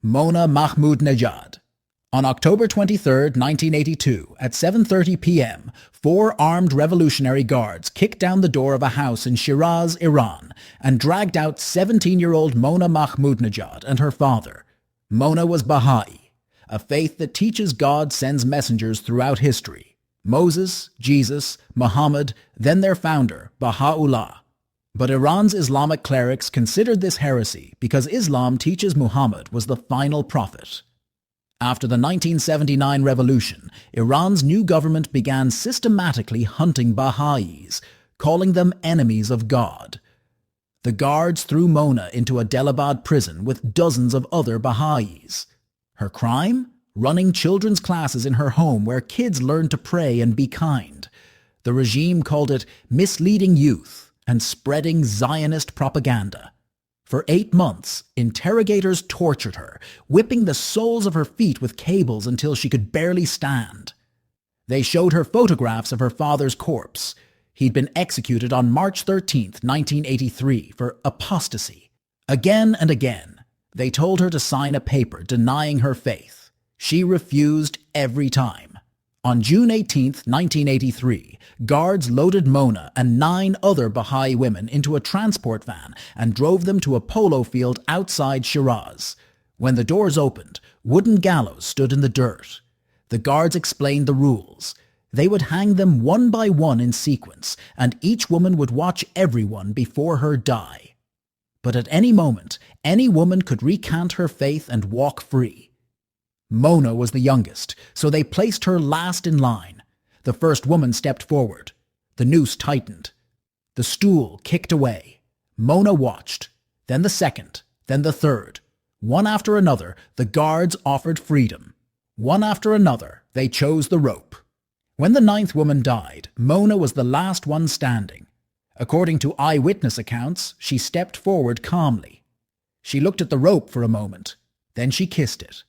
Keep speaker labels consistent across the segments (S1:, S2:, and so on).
S1: Mona Mahmud Najad. On October 23, 1982, at 7:30 p.m., 4 armed Revolutionary Guards kicked down the door of a house in Shiraz, Iran, and dragged out 17-year-old Mona Mahmud Najad and her father. Mona was Baha'i, a faith that teaches God sends messengers throughout history: Moses, Jesus, Muhammad, then their founder, Baha'u'llah. But Iran's Islamic clerics considered this heresy because Islam teaches Muhammad was the final prophet. After the 1979 revolution, Iran's new government began systematically hunting Baha'is, calling them enemies of God. The guards threw Mona into a Delabad prison with dozens of other Baha'is. Her crime? Running children's classes in her home where kids learned to pray and be kind. The regime called it misleading youth and spreading Zionist propaganda. For 8 months, interrogators tortured her, whipping the soles of her feet with cables until she could barely stand. They showed her photographs of her father's corpse. He'd been executed on March 13, 1983, for apostasy. Again and again, they told her to sign a paper denying her faith. She refused every time. On June 18, 1983, guards loaded Mona and 9 other Baha'i women into a transport van and drove them to a polo field outside Shiraz. When the doors opened, wooden gallows stood in the dirt. The guards explained the rules. They would hang them one by one in sequence, and each woman would watch everyone before her die. But at any moment, any woman could recant her faith and walk free. Mona was the youngest, so they placed her last in line. The first woman stepped forward. The noose tightened. The stool kicked away. Mona watched. Then the second. Then the third. One after another, the guards offered freedom. One after another, they chose the rope. When the 9th woman died, Mona was the last one standing. According to eyewitness accounts, she stepped forward calmly. She looked at the rope for a moment. Then she kissed it.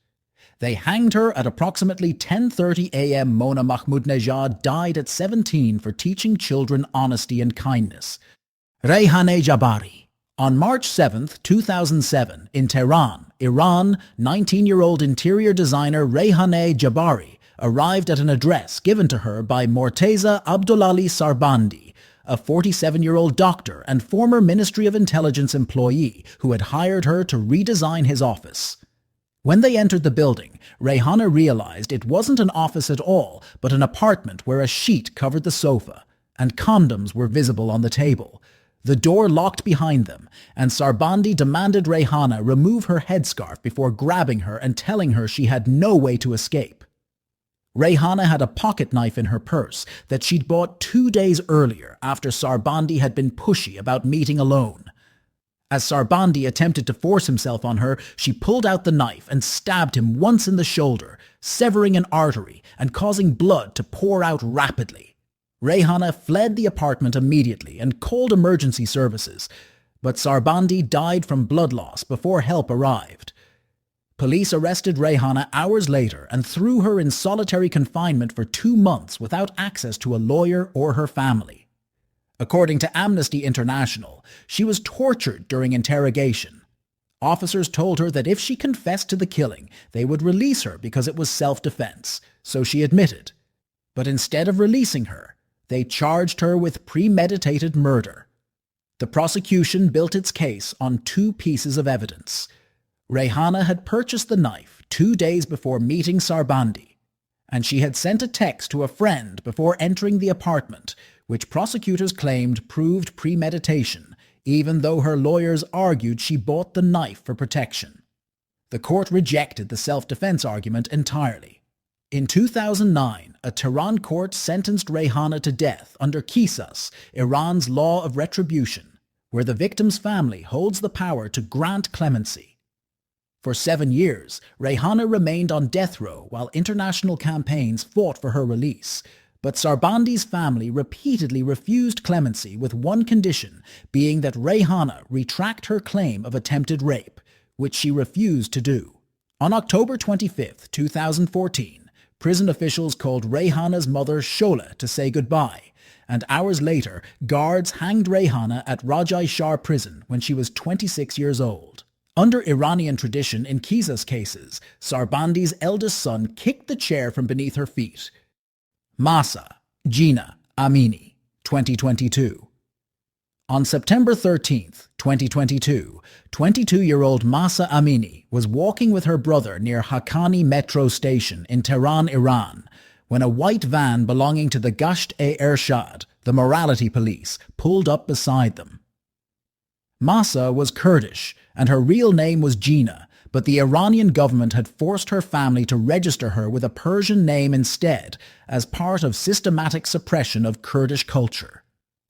S1: They hanged her at approximately 10:30 a.m. Mona Mahmud Najad died at 17 for teaching children honesty and kindness. Reyhaneh Jabbari. On March 7, 2007, in Tehran, Iran, 19-year-old interior designer Reyhaneh Jabbari arrived at an address given to her by Morteza Abdolali Sarbandi, a 47-year-old doctor and former Ministry of Intelligence employee who had hired her to redesign his office. When they entered the building, Reyhaneh realized it wasn't an office at all, but an apartment where a sheet covered the sofa, and condoms were visible on the table. The door locked behind them, and Sarbandi demanded Reyhaneh remove her headscarf before grabbing her and telling her she had no way to escape. Reyhaneh had a pocket knife in her purse that she'd bought 2 days earlier after Sarbandi had been pushy about meeting alone. As Sarbandi attempted to force himself on her, she pulled out the knife and stabbed him once in the shoulder, severing an artery and causing blood to pour out rapidly. Reyhaneh fled the apartment immediately and called emergency services, but Sarbandi died from blood loss before help arrived. Police arrested Reyhaneh hours later and threw her in solitary confinement for 2 months without access to a lawyer or her family. According to Amnesty International, she was tortured during interrogation. Officers told her that if she confessed to the killing, they would release her because it was self-defense, so she admitted. But instead of releasing her, they charged her with premeditated murder. The prosecution built its case on 2 pieces of evidence. Reyhaneh had purchased the knife 2 days before meeting Sarbandi, and she had sent a text to a friend before entering the apartment, which prosecutors claimed proved premeditation, even though her lawyers argued she bought the knife for protection. The court rejected the self-defense argument entirely. In 2009, a Tehran court sentenced Reyhaneh to death under Qisas, Iran's law of retribution, where the victim's family holds the power to grant clemency. For 7 years, Reyhaneh remained on death row while international campaigns fought for her release, but Sarbandi's family repeatedly refused clemency with one condition, being that Reyhaneh retract her claim of attempted rape, which she refused to do. On October 25, 2014, prison officials called Reyhaneh's mother Shola to say goodbye, and hours later, guards hanged Reyhaneh at Rajai Shar prison when she was 26 years old. Under Iranian tradition in Kisa's cases, Sarbandi's eldest son kicked the chair from beneath her feet. Mahsa, Gina, Amini, 2022. On September 13, 2022, 22-year-old Mahsa Amini was walking with her brother near Haqqani metro station in Tehran, Iran, when a white van belonging to the Gasht-e-Ershad, the morality police, pulled up beside them. Mahsa was Kurdish, and her real name was Gina, but the Iranian government had forced her family to register her with a Persian name instead, as part of systematic suppression of Kurdish culture.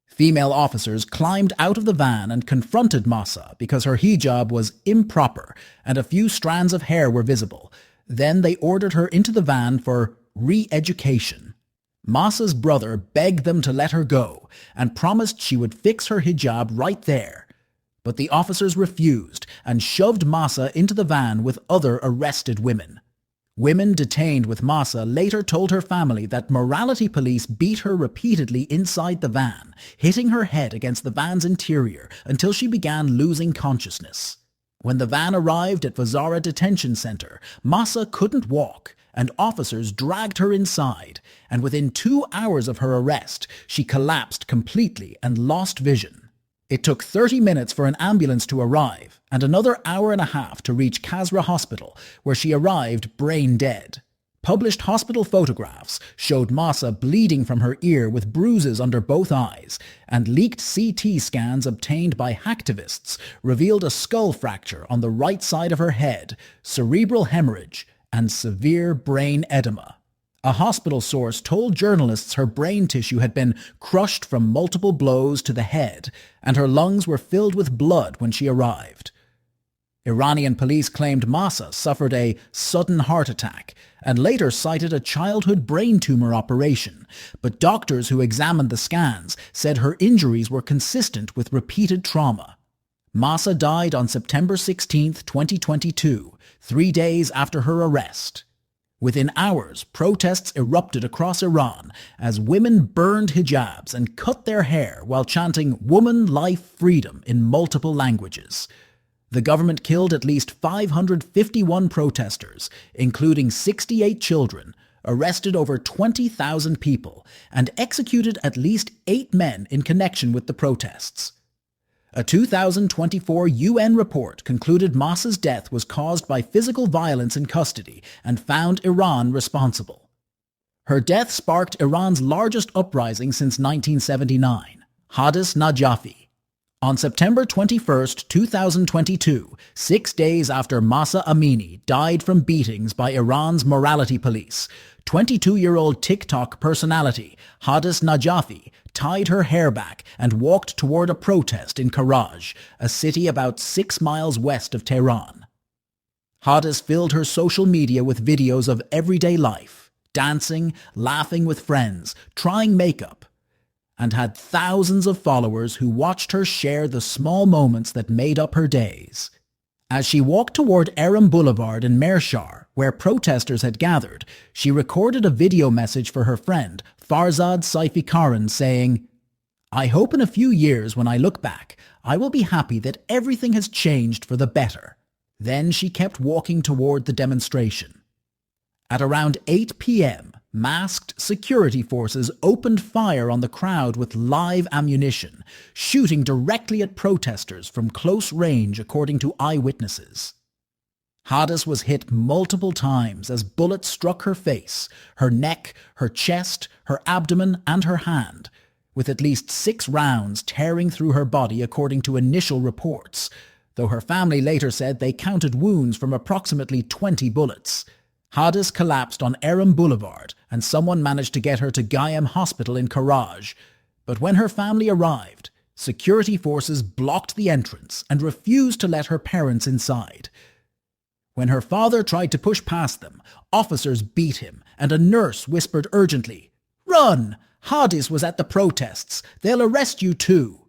S1: Female officers climbed out of the van and confronted Mahsa because her hijab was improper and a few strands of hair were visible. Then they ordered her into the van for re-education. Mahsa's brother begged them to let her go and promised she would fix her hijab right there. But the officers refused and shoved Mahsa into the van with other arrested women. Women detained with Mahsa later told her family that morality police beat her repeatedly inside the van, hitting her head against the van's interior until she began losing consciousness. When the van arrived at Vazara Detention Center, Mahsa couldn't walk, and officers dragged her inside, and within 2 hours of her arrest, she collapsed completely and lost vision. It took 30 minutes for an ambulance to arrive, and another hour and a half to reach Kasra Hospital, where she arrived brain dead. Published hospital photographs showed Mahsa bleeding from her ear with bruises under both eyes, and leaked CT scans obtained by hacktivists revealed a skull fracture on the right side of her head, cerebral hemorrhage, and severe brain edema. A hospital source told journalists her brain tissue had been crushed from multiple blows to the head, and her lungs were filled with blood when she arrived. Iranian police claimed Mahsa suffered a sudden heart attack and later cited a childhood brain tumor operation, but doctors who examined the scans said her injuries were consistent with repeated trauma. Mahsa died on September 16, 2022, 3 days after her arrest. Within hours, protests erupted across Iran as women burned hijabs and cut their hair while chanting "Woman, Life, Freedom" in multiple languages. The government killed at least 551 protesters, including 68 children, arrested over 20,000 people, and executed at least 8 men in connection with the protests. A 2024 UN report concluded Mahsa's death was caused by physical violence in custody and found Iran responsible. Her death sparked Iran's largest uprising since 1979, Hadis Najafi. On September 21, 2022, 6 days after Mahsa Amini died from beatings by Iran's morality police, 22-year-old TikTok personality Hadis Najafi tied her hair back and walked toward a protest in Karaj, a city about 6 miles west of Tehran. Hadis filled her social media with videos of everyday life, dancing, laughing with friends, trying makeup, and had thousands of followers who watched her share the small moments that made up her days. As she walked toward Erim Boulevard in Mershar, where protesters had gathered, she recorded a video message for her friend, Farzad Saifikaran, saying, "I hope in a few years when I look back, I will be happy that everything has changed for the better." Then she kept walking toward the demonstration. At around 8 p.m., masked security forces opened fire on the crowd with live ammunition, shooting directly at protesters from close range according to eyewitnesses. Hadis was hit multiple times as bullets struck her face, her neck, her chest, her abdomen, and her hand, with at least 6 rounds tearing through her body according to initial reports, though her family later said they counted wounds from approximately 20 bullets. Hadis collapsed on Erim Boulevard, and someone managed to get her to Gayem Hospital in Karaj. But when her family arrived, security forces blocked the entrance and refused to let her parents inside. When her father tried to push past them, officers beat him, and a nurse whispered urgently, "Run! Hadis was at the protests. They'll arrest you too."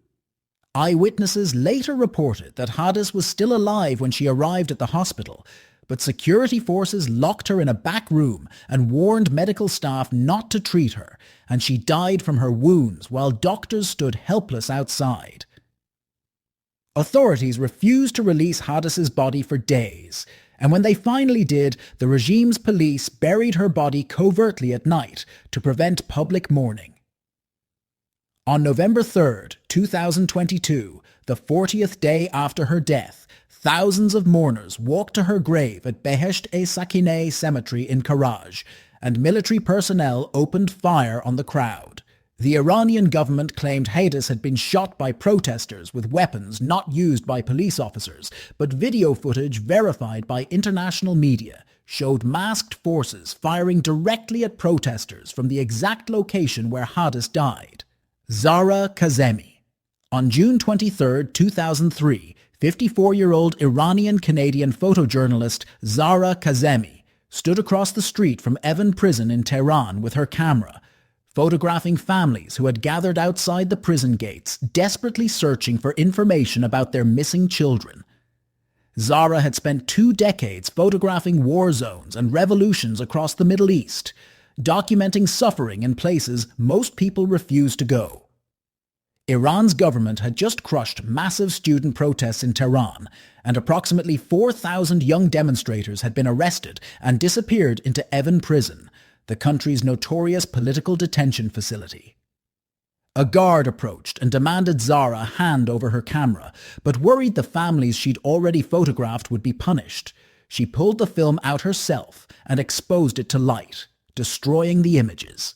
S1: Eyewitnesses later reported that Hadis was still alive when she arrived at the hospital, but security forces locked her in a back room and warned medical staff not to treat her, and she died from her wounds while doctors stood helpless outside. Authorities refused to release Hadis's body for days, and when they finally did, the regime's police buried her body covertly at night to prevent public mourning. On November 3, 2022, the 40th day after her death, thousands of mourners walked to her grave at Behesht-e-Sakineh Cemetery in Karaj, and military personnel opened fire on the crowd. The Iranian government claimed Hadis had been shot by protesters with weapons not used by police officers, but video footage verified by international media showed masked forces firing directly at protesters from the exact location where Hadis died. Zahra Kazemi. On June 23, 2003, 54-year-old Iranian-Canadian photojournalist Zahra Kazemi stood across the street from Evin Prison in Tehran with her camera, photographing families who had gathered outside the prison gates, desperately searching for information about their missing children. Zahra had spent 2 decades photographing war zones and revolutions across the Middle East, documenting suffering in places most people refused to go. Iran's government had just crushed massive student protests in Tehran, and approximately 4,000 young demonstrators had been arrested and disappeared into Evin Prison, the country's notorious political detention facility. A guard approached and demanded Zahra hand over her camera, but worried the families she'd already photographed would be punished. She pulled the film out herself and exposed it to light, destroying the images.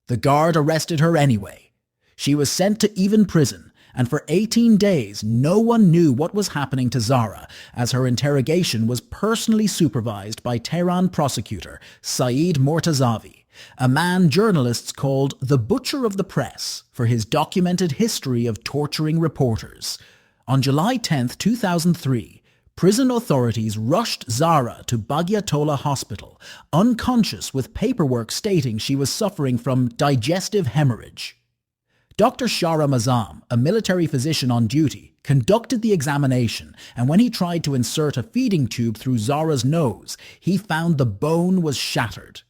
S1: The guard arrested her anyway. She was sent to Evin Prison, and for 18 days no one knew what was happening to Zahra, as her interrogation was personally supervised by Tehran prosecutor Saeed Mortazavi, a man journalists called the Butcher of the Press for his documented history of torturing reporters. On July 10, 2003, prison authorities rushed Zahra to Bagyatollah Hospital, unconscious with paperwork stating she was suffering from digestive hemorrhage. Dr. Shahramazam, a military physician on duty, conducted the examination, and when he tried to insert a feeding tube through Zahra's nose, he found the bone was shattered.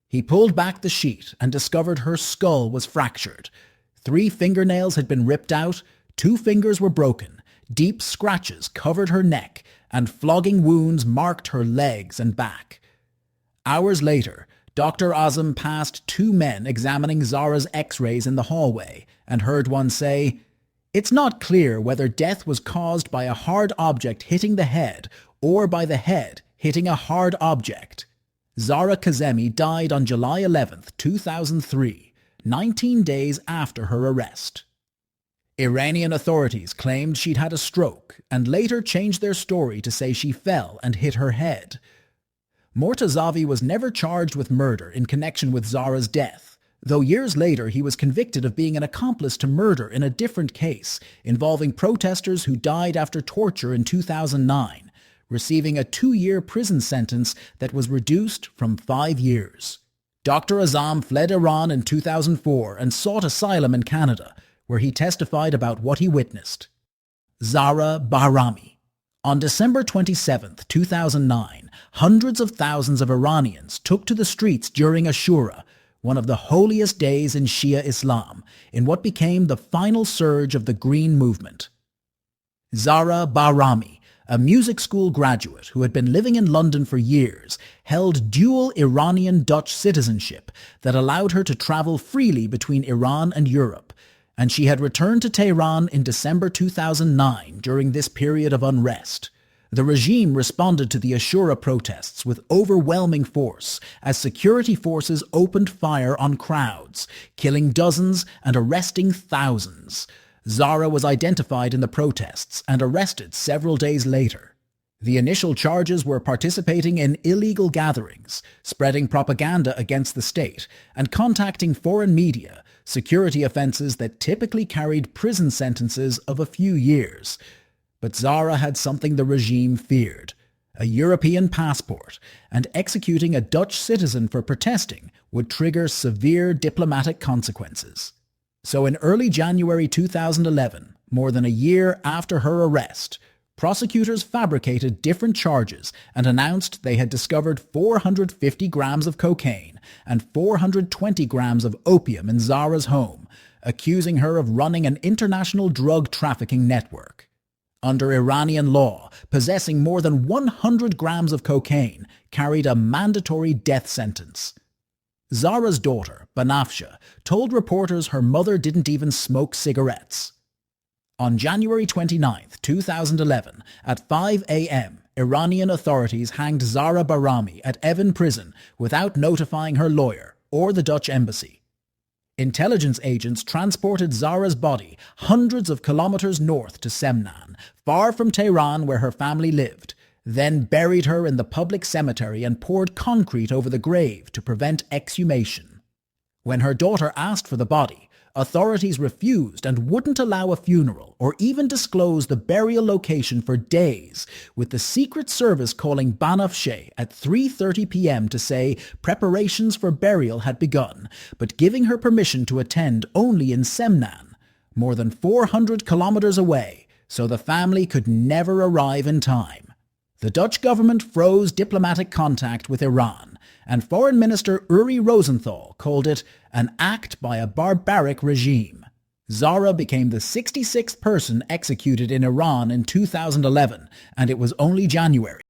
S1: He pulled back the sheet and discovered her skull was fractured. 3 fingernails had been ripped out, 2 fingers were broken, deep scratches covered her neck, and flogging wounds marked her legs and back. Hours later, Dr. Azam passed 2 men examining Zahra's x-rays in the hallway and heard one say, "It's not clear whether death was caused by a hard object hitting the head or by the head hitting a hard object." Zahra Kazemi died on July 11, 2003, 19 days after her arrest. Iranian authorities claimed she'd had a stroke and later changed their story to say she fell and hit her head. Mortazavi was never charged with murder in connection with Zahra's death, though years later he was convicted of being an accomplice to murder in a different case involving protesters who died after torture in 2009, receiving a 2-year prison sentence that was reduced from 5 years. Dr. Azam fled Iran in 2004 and sought asylum in Canada, where he testified about what he witnessed. Zahra Bahrami. On December 27, 2009, hundreds of thousands of Iranians took to the streets during Ashura, one of the holiest days in Shia Islam, in what became the final surge of the Green Movement. Zahra Bahrami, a music school graduate who had been living in London for years, held dual Iranian-Dutch citizenship that allowed her to travel freely between Iran and Europe, and she had returned to Tehran in December 2009 during this period of unrest. The regime responded to the Ashura protests with overwhelming force as security forces opened fire on crowds, killing dozens and arresting thousands. Zahra was identified in the protests and arrested several days later. The initial charges were participating in illegal gatherings, spreading propaganda against the state, and contacting foreign media, security offenses that typically carried prison sentences of a few years. But Zahra had something the regime feared: a European passport, and executing a Dutch citizen for protesting would trigger severe diplomatic consequences. So in early January 2011, more than a year after her arrest, prosecutors fabricated different charges and announced they had discovered 450 grams of cocaine and 420 grams of opium in Zahra's home, accusing her of running an international drug trafficking network. Under Iranian law, possessing more than 100 grams of cocaine carried a mandatory death sentence. Zahra's daughter, Banafsha, told reporters her mother didn't even smoke cigarettes. On January 29, 2011, at 5 a.m., Iranian authorities hanged Zahra Bahrami at Evin prison without notifying her lawyer or the Dutch embassy. Intelligence agents transported Zahra's body hundreds of kilometers north to Semnan, far from Tehran where her family lived, then buried her in the public cemetery and poured concrete over the grave to prevent exhumation. When her daughter asked for the body, authorities refused and wouldn't allow a funeral or even disclose the burial location for days, with the Secret Service calling Banafshe at 3:30 p.m. to say preparations for burial had begun, but giving her permission to attend only in Semnan, more than 400 kilometers away, so the family could never arrive in time. The Dutch government froze diplomatic contact with Iran, and Foreign Minister Uri Rosenthal called it an act by a barbaric regime. Zahra became the 66th person executed in Iran in 2011, and it was only January